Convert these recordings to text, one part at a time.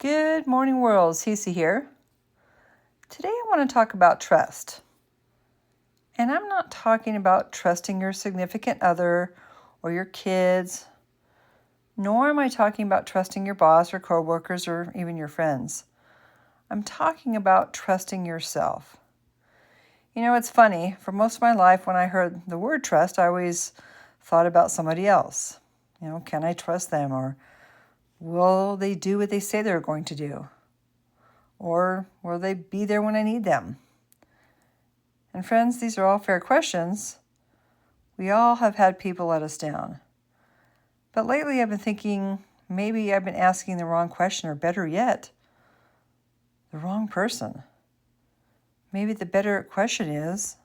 Good morning, world. Cece here. Today I want to talk about trust. And I'm not talking about trusting your significant other or your kids, nor am I talking about trusting your boss or coworkers or even your friends. I'm talking about trusting yourself. You know, it's funny. For most of my life, when I heard the word trust, I always thought about somebody else. Can I trust them? Or will they do what they say they're going to do? Or will they be there when I need them? And friends, these are all fair questions. We all have had people let us down. But lately I've been thinking maybe I've been asking the wrong question, or better yet, the wrong person. Maybe the better question is,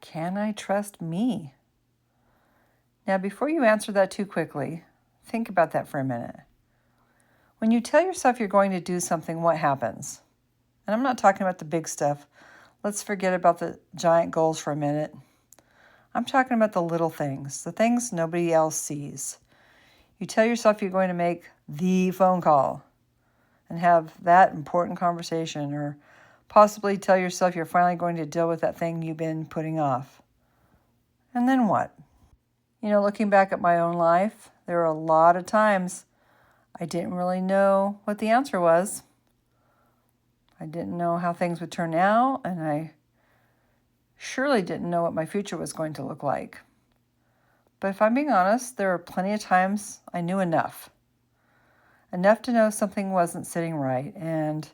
can I trust me? Now, before you answer that too quickly, think about that for a minute. When you tell yourself you're going to do something, what happens? And I'm not talking about the big stuff. Let's forget about the giant goals for a minute. I'm talking about the little things, the things nobody else sees. You tell yourself you're going to make the phone call and have that important conversation, or possibly tell yourself you're finally going to deal with that thing you've been putting off. And then what? Looking back at my own life, there were a lot of times I didn't really know what the answer was. I didn't know how things would turn out, and I surely didn't know what my future was going to look like. But if I'm being honest, there were plenty of times I knew enough. Enough to know something wasn't sitting right, and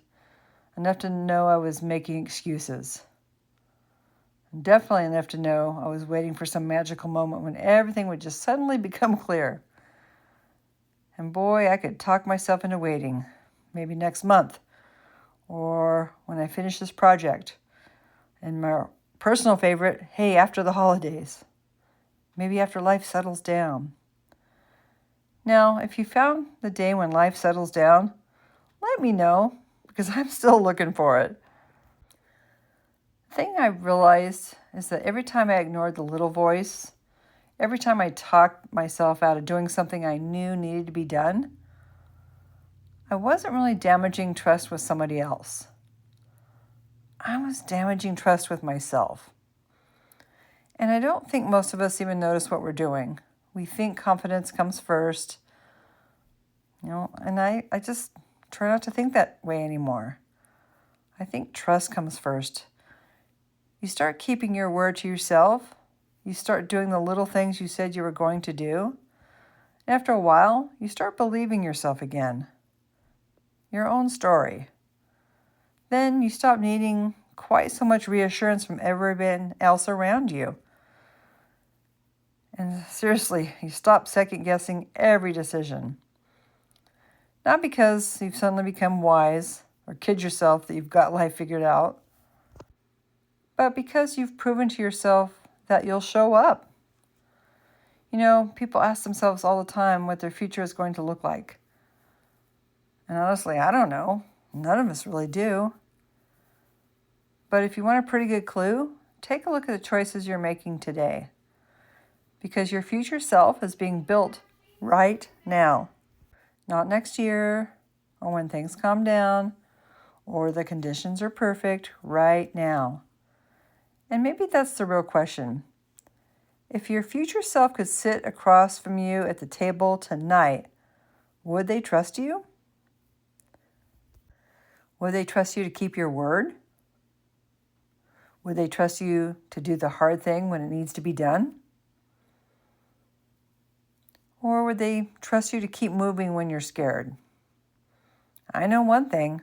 enough to know I was making excuses. And definitely enough to know I was waiting for some magical moment when everything would just suddenly become clear. And boy, I could talk myself into waiting, maybe next month, or when I finish this project. And my personal favorite, hey, after the holidays. Maybe after life settles down. Now, if you found the day when life settles down, let me know, because I'm still looking for it. The thing I realized is that every time I ignored the little voice, every time I talked myself out of doing something I knew needed to be done, I wasn't really damaging trust with somebody else. I was damaging trust with myself. And I don't think most of us even notice what we're doing. We think confidence comes first, and I just try not to think that way anymore. I think trust comes first. You start keeping your word to yourself. You start doing the little things you said you were going to do. And after a while, you start believing yourself again. Your own story. Then you stop needing quite so much reassurance from everyone else around you. And seriously, you stop second-guessing every decision. Not because you've suddenly become wise or kid yourself that you've got life figured out, but because you've proven to yourself that you'll show up. People ask themselves all the time what their future is going to look like. And honestly, I don't know. None of us really do. But if you want a pretty good clue, take a look at the choices you're making today. Because your future self is being built right now. Not next year, or when things calm down, or the conditions are perfect, right now. And maybe that's the real question. If your future self could sit across from you at the table tonight, would they trust you? Would they trust you to keep your word? Would they trust you to do the hard thing when it needs to be done? Or would they trust you to keep moving when you're scared? I know one thing.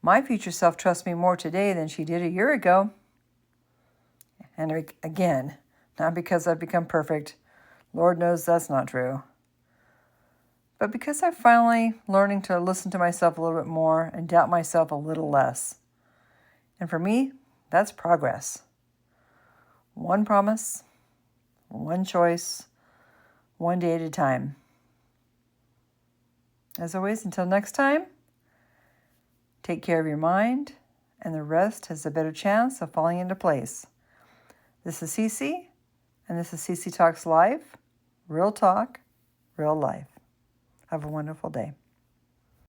My future self trusts me more today than she did a year ago. And again, not because I've become perfect. Lord knows that's not true. But because I'm finally learning to listen to myself a little bit more and doubt myself a little less. And for me, that's progress. One promise, one choice, one day at a time. As always, until next time, take care of your mind, and the rest has a better chance of falling into place. This is Cece, and this is Cece Talks Live. Real talk, real life. Have a wonderful day.